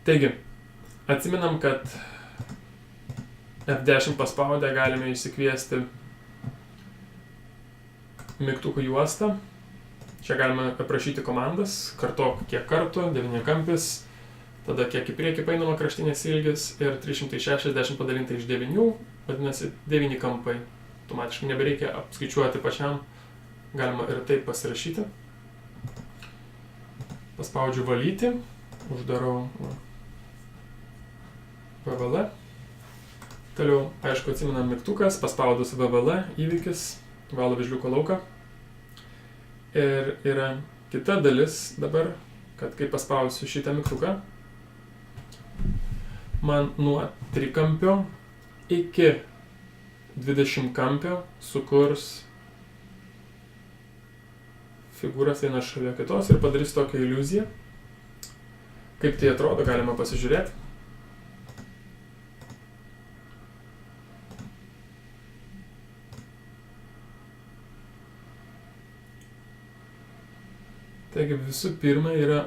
Taigi, atsiminam, kad F10 paspaudę galime išsikviesti mygtukų juostą. Čia galime aprašyti komandas, kartok kiek kartų, 9 kampis, tada kiek į priekį painama kraštinės ilgis ir 360 padalinta iš 9, vadinasi 9 kampai. Automatiškai nebereikia apskaičiuoti pačiam, galima ir taip pasirašyti. Paspaudžiu valyti, uždarau VVL. Toliau, aišku, atsiminam mygtukas, paspaudus VVL įvykis, valo vežliuko lauką. Ir yra kita dalis dabar, kad kai paspausiu šitą mygtuką, man nuo trikampio iki 20 kampio sukurs figūras viena šalia kitos ir padarys tokią iliuziją. Kaip tai atrodo, galima pasižiūrėti. Taigi visų pirma yra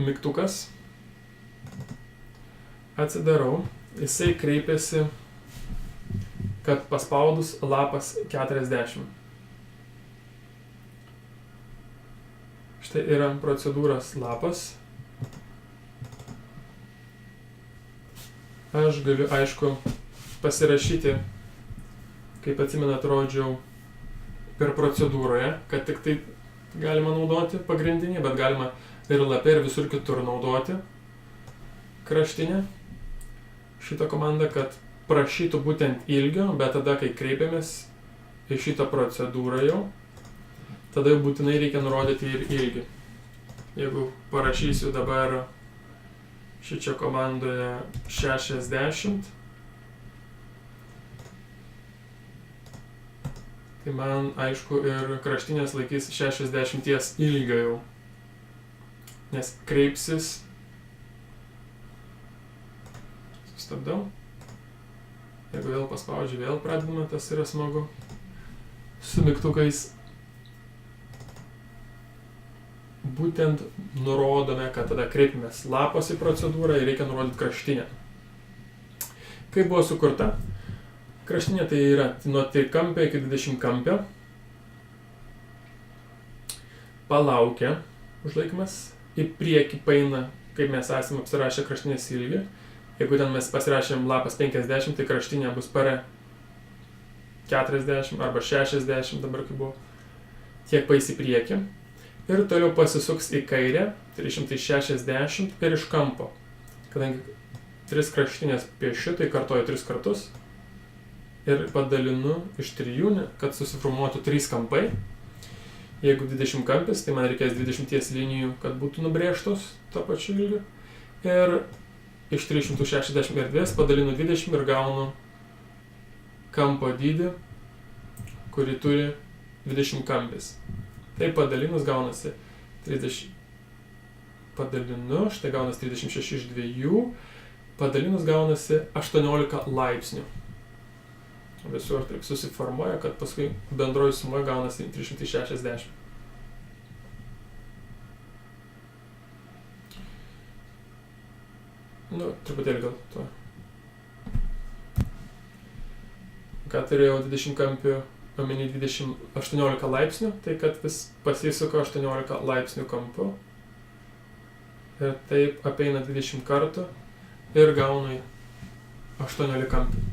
mygtukas. Atsidarau, jisai kreipiasi, kad paspaudus lapas 40. Štai yra procedūros lapas. Aš galiu, aišku, pasirašyti, kaip atsimenat, rodžiau per procedūroje, kad tik tai galima naudoti pagrindinį, bet galima ir lapė, ir visur kitur naudoti kraštinę šitą komandą, kad prašytų būtent ilgio, bet tada, kai kreipiamės į šitą procedūrą jau, tada jau būtinai reikia nurodyti ir ilgį. Jeigu parašysiu dabar šičia komandoje 60, tai man, aišku, ir kraštinės laikys 60 ilgio jau, nes kreipsis. Sustabdau. Jeigu vėl paspaudžiu, vėl pradedame, tas yra smagu. Su mygtukais būtent nurodome, kad tada kreipiamės lapos į procedūrą ir reikia nurodyti kraštinę. Kaip buvo sukurta? Kraštinė tai yra nuo trikampio iki 20 kampio. Palaukia užlaikymas. Į priekį paina, kaip mes esame apsirašę kraštinės ilgį. Jeigu ten mes pasirašėm lapas 50, tai kraštinė bus PR 40 arba 60, dabar kaip buvo. Tiek paeis į priekį. Ir toliau pasisuks į kairę, 360 ir iš kampo. Kadangi 3 kraštinės piešiu, tai kartoju 3 kartus. Ir padalinu iš 3, kad susiformuotų 3 kampai. Jeigu 20 kampis, tai man reikės 20 linijų, kad būtų nubrėžtos to pačiu ilgiu. Ir iš 360 erdvės padalinu 20 ir gaunu kampo dydį, kurį turi 20 kampis. Tai padalinus gaunasi 30, padalinu, štai gaunasi 36 iš 2, padalinus gaunasi 18 laipsnių. Visur taip susiformuoja, kad paskui bendroji sumoje gaunasi 360. Nu, truputėlį gal to. Ką turėjau 20 kampių, omeny 18 laipsnių, tai kad vis pasisuka 18 laipsnių kampu. Ir taip apeina 20 kartų ir gaunu 18 kampių.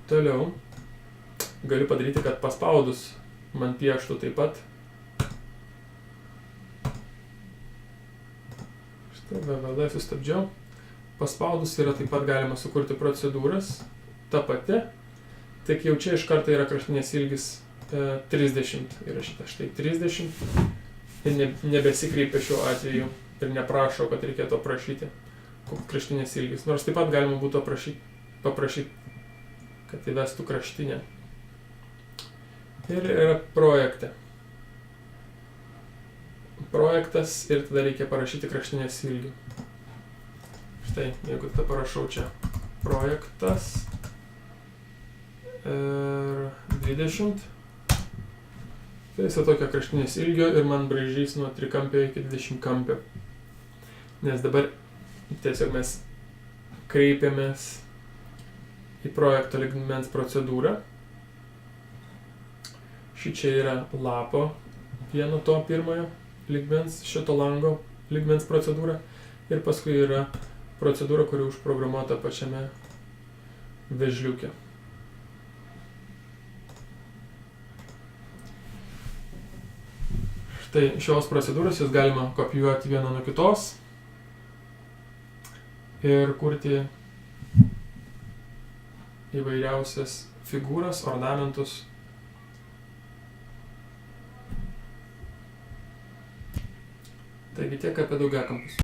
Toliau galiu padaryti, kad paspaudus man pieštų taip pat. VVL sustabdžiau. Paspaudus yra taip pat galima sukurti procedūras. Ta pati. Tik jau čia iš karto yra kraštinės ilgis 30 įrašyta. Štai 30. Ir nebesikreipia šiuo atveju ir neprašo, kad reikėtų aprašyti kraštinės ilgis. Nors taip pat galima būtų paprašyti, kad įvestų kraštinę. Ir yra projekte. Projektas ir tada reikia parašyti kraštinės ilgį. Štai, jeigu tada parašau čia projektas ir 20 Tai jis tokio kraštinės ilgio ir man braižys nuo trikampio iki 20 kampio. Nes dabar tiesiog mes kreipiamės į projekto lygmens procedūrą. Šičia yra lapo vieno to pirmojo lygmens, šito lango lygmens procedūra. Ir paskui yra procedūra, kuri užprogramuota pačiame vežliuke. Štai šios procedūros jūs galima kopijuoti vieną nuo kitos ir kurti įvairiausias figūras, ornamentus. Taigi tiek apie daugiakampius.